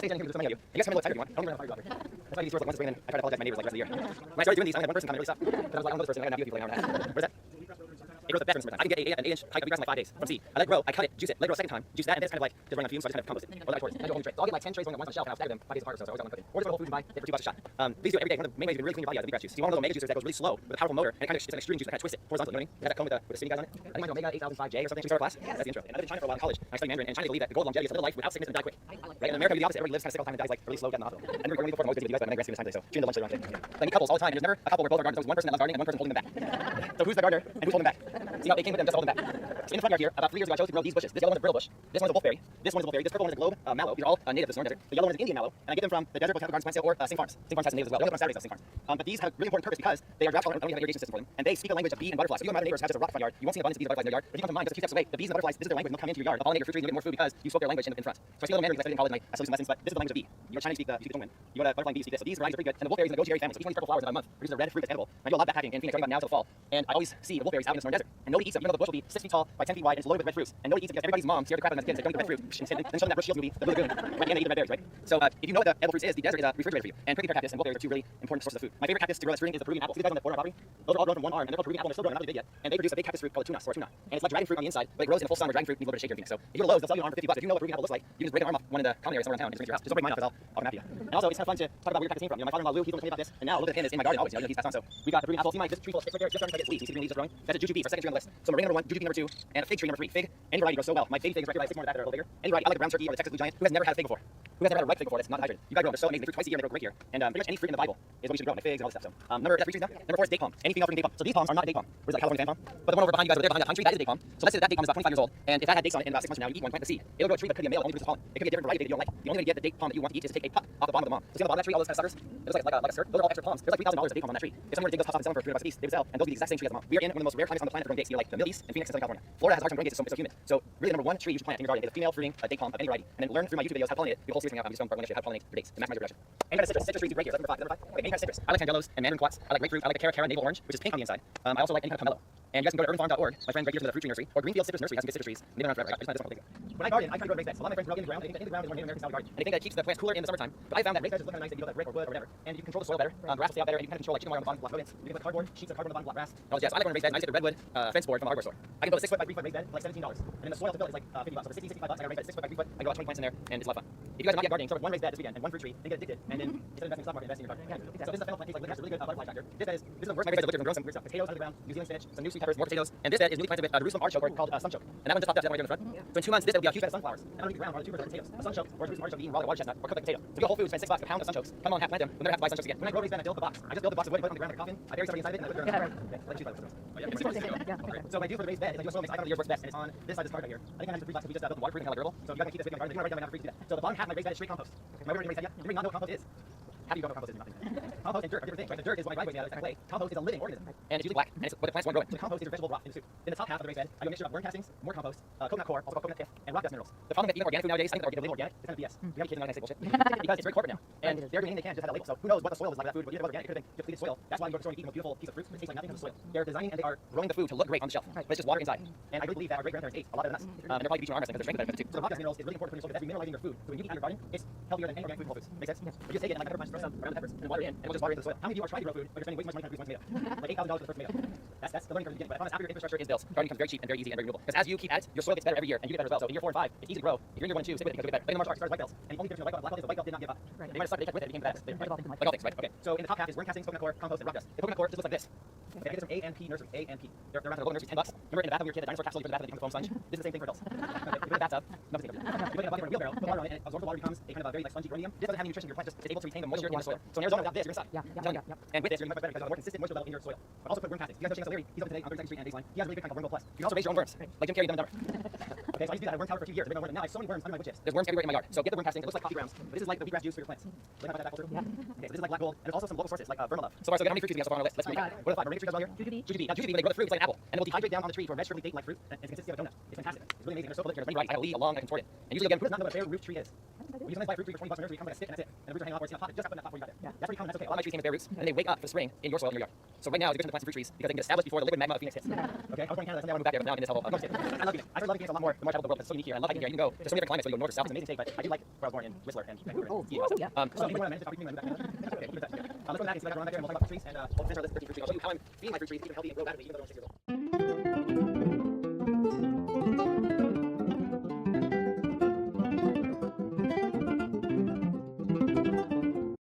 stage and just smiling at you. And you guys come in a little tired if you want. I don't even know how far you got. That's why these stores like once a spring, and I try to apologize to my neighbors like the rest of the year. When I started doing these, I only had one person come and really stop. Because I was like, I don't know this person, I gotta navigate people like an hour and a half. What is that? It grows the best in summertime. I can get an 8-inch high grass in like 5 days from seed. I let it grow, I cut it, juice it, let it grow a second time, juice that, and then it's kind of like just running on fumes, so I just kind of compost it. Or like tortoise. I go home and trade. So I'll get like 10 trays going at once on the shelf, and I'll stagger them 5 days apart or so. So I always got one cooking. Or just go to Whole Foods and buy it for $2 a shot. These do it every day. One of the main ways you can really clean your body out is the wheatgrass juice. So you want one of those omega juicers that goes really slow with a powerful motor, and it kind of it's an extreme juice that kind of twists it horizontally. You know what I mean? It has that cone with the spinning guys on it. I think mine's omega 8005J or something. Should we start our class? Yes. That's the intro. And I've been in China for a while in college. I studied Mandarin, and China believe that the goal of longevity is to live a life without sickness and die quick. Right? In America, we do the opposite. Everybody lives kind of sick all the time and dies like really slow, death in the hospital. And we're recording before most busy with you guys, but I'm gonna grab you this time today. So tune in to lunch later on today. I meet couples all the time, and there's never a couple where both are gardeners. There's one person that loves gardening and one person holding them back. So who's the gardener and who's holding them back? See how they came with them just to hold them back. So in the front yard here, about 3 years ago, I chose to grow these bushes. This yellow one's a brittle bush. This one's a wolfberry. This one's a wolfberry. This purple one is a globe mallow. These are all native to the Sonoran Desert. The yellow one is an Indian mallow, and I get them from the Desert Botanical Gardens plant sale or Sing Farms. Sing Farms has some natives as well. We don't get them on Saturdays at Sing Farms. But these have a really important purpose because they are drought tolerant and don't have an irrigation system for them, and they speak a language of bee and butterflies. So if you go to my neighbors who have just a rock front yard, you won't see an abundance of bees and butterflies in their yard. But if you come to mine, just a few steps away, the bees and the butterflies, this is their language, and they'll come into your yard. They'll pollinate your fruit trees and you'll get more food because you spoke their language in front. So I speak a little Mandarin because I studied in college and I still do some lessons, but this is the language of bee. You go to China, you speak the Zhongwen. You go to butterfly and bee, you speak this. So these varieties are pretty good, and the wolfberries and the goji berry family. So each one of these purple flowers in about a month produces a red fruit that's edible. And I do a lot of backpacking in Phoenix starting about now till the fall. And I always see the wolfberries out in the Sonoran Desert, and nobody eats them, even though the bush will be 6 feet tall by 10 feet wide and it's loaded with red fruits. And nobody eats it because everybody's mom scared the crap out of them as kids. They don't eat the red fruit. And then show them that bush shields will be the blue lagoon. Right? And they eat the red berries, right? So if you know what the edible fruits is, the desert is a refrigerator for you. And prickly pear cactus and wolfberries are two really important sources of food. My favorite cactus to grow that's fruiting is the Peruvian apple. See the guys on the border of our property? Those are all grown from one arm, and they're called Peruvian apple, and they're still growing, they're not really big yet. And they produce a big cactus fruit called a tunas or tuna. And it's like dragon fruit on the inside, but it grows in the full sun where dragon fruit needs a little bit of shade here in Phoenix. So if you go to Lowe's, they'll sell you an arm for $50. If you know what a Peruvian apple looks like, you just break an arm off one of the common areas somewhere in town and just bring it to your house. Just don't break mine off because I'll map you. And also, it's kind of fun to talk about where your cactus came from. You know, my father-in-law Lou, he's always told me about this, and now a little bit of him is in my garden always. You know, he's passed on. So we got the Peruvian apple. See my this tree full of sticks right there, just starting to get leaves. You see the green leaves just growing? That's a jujube for second tree on the list. So moringa number 1, jujube number 2, and a fig tree number 3. Fig, any variety grows so well. My baby fig is right here. I have 6 more in the back that are a little bigger. Any variety, I like the brown turkey or the Texas blue giant, who has never had a fig before. Who has never had a ripe fig before that's not hydrated. You gotta grow them. They're so amazing. They fruit twice a year and they grow great here. And pretty much any fruit in the Bible is what we should grow. Like figs and all this stuff. So number, is that 3 trees now? Number 4 is date palm. Any female fruiting date palm. So these palms are not a date palm. Where's that California fan palm? But the one over behind you guys over there behind that pine tree, that is a date palm. So let's say that date palm is about 25 years old. And if that had dates on it in about 6 months from now, you eat one, plant the seed. It'll grow a tree that could be a male, only produces pollen. It could be a different variety that you don't like. The only way to get the date palm that you want to eat is to take a pup off the bottom of the mom. So see on the bottom of that tree, all those kind of suckers? It looks like a skirt. Those are all extra palms. There's like $3,000 a date palm on that tree. If someone were to dig those tops off and sell them for $300 a piece, they would sell. And those would be the exact same tree as the mom. We are in one of the most rare climates on the planet for growing dates. You know, like the Middle East and Phoenix and Southern California. Florida has harsh growing dates, it's so humid. So really, number 1 tree you should plant in your garden is a female fruiting date palm of any variety. And then learn through my YouTube videos how to pollinate it. The whole series coming out. I'm just going to how to pollinate your dates to maximize your production. Any kind of citrus. Citrus trees right here. That's number 5. Okay, any kind of citrus. I like tangelos and mandarin quats. I like grapefruit. I like the cara navel orange, which is pink on the inside. I also like any kind of pomelo. And you guys can go to urbanfarm.org. My friend right here from the fruit tree nursery, or Greenfield Citrus Nursery has some good citrus trees. They've been around forever. I just planted this one. When I garden, I try to grow raised beds. A lot of my friends grow in the ground. They think the ground is more Native American style garden. And they think that it keeps the plants cooler in the summertime. But I found that raised beds just look kind of nice if you build like brick or wood or whatever. And you can control the soil better. Grass will stay out better, and you can kind of control like chicken wire on the bottom block rodents. You can put cardboard, sheets of cardboard on the bottom block grass. Oh yes, I like growing raised beds. I just get the redwood fence board from the hardware store. I can build a 6 foot by 3 foot raised bed for like $17. And then the soil to build is like $50. So for $60, $65, I got a raised bed 6 foot by 3 foot. I got 20 plants in there, and it's a lot of fun. If you guys are not yet gardening, start with 1 raised bed this weekend and 1 fruit tree. Then get addicted, and then instead of investing in the stock market, invest in your garden. So this is a fennel plant. Tastes like licorice. It's a really good butterfly attractor. This is the worst raised beds I've grown some weird stuff. Potatoes out of the ground, New Zealand spinach, some new sweet peppers, more potatoes. And this bed is newly planted with a Jerusalem artichoke called sunchoke. And that one just popped up that one right here in the front. So in 2 months, this will be a huge bed of sunflowers. And underneath the ground are the tubers of potatoes. A sunchoke or a Jerusalem artichoke eaten raw like water chestnut or cooked like a potato. So you go to Whole Foods, spend $6 a pound of sunchokes. Come on, half plant them. We'll never have to buy sunchokes again. When I grow raised bed, I build the box. I just build a box of wood, put it on the ground like a coffin. I bury somebody inside it, and I put it around. Like choose like So what I do for the raised bed is I do a soil mix. I found the year's works best, and it's on this side of this card right here. I think I have the 3 blocks. We just built the waterproof and durable. So if you guys can keep this big in my garden, they can write down my free to do that. So the bottom half of my raised bed is straight compost. My favorite raised bed yet. You may not know what compost is. How do you know what compost is? Compost and dirt are different things, right? The dirt is what my driveway made out of, it's like clay. Compost is a living organism, and it's usually black, and it's what the plants want to grow in. So the compost is your vegetable broth in the soup. In the top half of the raised bed, I do a mixture of worm castings, more compost, coconut coir, also called coconut pith, and rock dust minerals. The problem with eating organic food nowadays, I think that we're organic, it's kind of BS. We have kids and I say bullshit. Because it's very corporate now, and they're doing anything they can just have a label. So who knows what the soil was like with that food, but either it was organic, it could have been depleted soil. That's why you go to the store and eat a beautiful piece of fruit, it tastes like nothing from the soil. They're designing and they are growing the food to look great on the shelf, but it's just water inside. And I really believe that our great grandparents ate a lot better than us. And they're probably beating our arm wrestling because they're strength better too. So the rock dust minerals is really important for your soil because every mineralizing your food. So when you eat out your garden, it's healthier than any organic food from Whole Foods. Make sense? Yes. You just take it and like pepper punch, throw some around the peppers and water it in, and we'll just water into the soil. How many of you are trying to grow food, but you're spending way too much money to produce one tomato? Like $8,000 for the first tomato. That's the learning curve you get. But I promise after your infrastructure is built, gardening becomes very cheap and very easy and very renewable. Because as you keep at it, your soil gets better every year, and you get better as well. So in year 4 and 5, it's easy to grow. If you're in year 1 and 2, stick with it because you'll get better. Like in the martial arts, started white belts, and the only difference between a white belt and a black belt is the white belt did not give up. They might have stuck, they kept with it, it became badass. Like all things, right? Okay. So in the top half is worm castings, coconut coir, compost, and rock dust. The coconut coir just looks like this. Okay, I get this from A&P Nursery. A&P. They're around the local nursery, $10. Remember in the bathroom of your kid, the dinosaur capsule, you put in the bath and they become a foam sponge? This is the same thing for adults. Okay, you put it in a bathtub, nothing to You put it in a bucket or a wheelbarrow, put water on it, and it absorbs the water, becomes a kind of a very like spongy gronium. This doesn't have any nutrition in your plant, just it's able to retain the moisture in the soil. So in Arizona, without this, you're gonna suck. I'm telling you. And with this, you're gonna be much better because of the more consistent moisture level in your soil. But also put worm castings. You guys know Chance O'Leary, he's open today on 32nd Street and Baseline. He has a really good kind called Worm Gold Plus. You can also raise your own worms, like Jim Carrey, Dumb and Dumber. Okay, so I used to do that. I wormed tower for a few years. I've been worm, and now I have so many worms under my wood chips. There's worms everywhere in my yard. So get the worm castings. It looks like coffee grounds, but this is like the wheatgrass juice for your plants. Like that through. Yeah. Okay, so this is like black gold, and there's also some local sources like Vermalove. So far, so get how many fruit trees we have so far on our list? Let's read. What are the 5? Are tree guys all here? Jujube. Now jujube, when they grow the fruit, it's like an apple, and it will dehydrate down on the tree to a red sugary date-like fruit, and it's the consistency of a donut. It's fantastic. It's really amazing. They're so prolific. There's many varieties. I have a lead, a long, I contort it. And usually again, who does not know what a bare root tree is? When you sometimes buy a fruit tree for $20 from nursery, it comes with a stick and that's it. And the roots are hanging off where it's in a pot. It just got put in that pot before you got there. Yeah. That's pretty common. That's okay. lot of my trees came with bare roots, and they wake up for the spring in your soil in your yard. So right now is a good time to plant some fruit trees because they can get established before the liquid magma of Phoenix hits. Okay, I was born in Canada, someday I want to move back here, but now I'm in this hellhole. I'm going to I love Phoenix. I started loving Phoenix a lot more the more I traveled the world because it's so unique here. I love hiking here. You can go to so many different climates, whether you go north or south. It's an amazing state, but I do like where I was born in Whistler and Vancouver. Oh, and so yeah. So if you want to manage to talk to me when I move back to Canada, okay, we'll do that. Let's go back and see if I got around back there and we'll talk about the trees and we'll finish our list of 13 fruit trees. I'll show you how I'm feeding my fruit trees to keep them healthy and grow rapidly even though they're only 6 years old.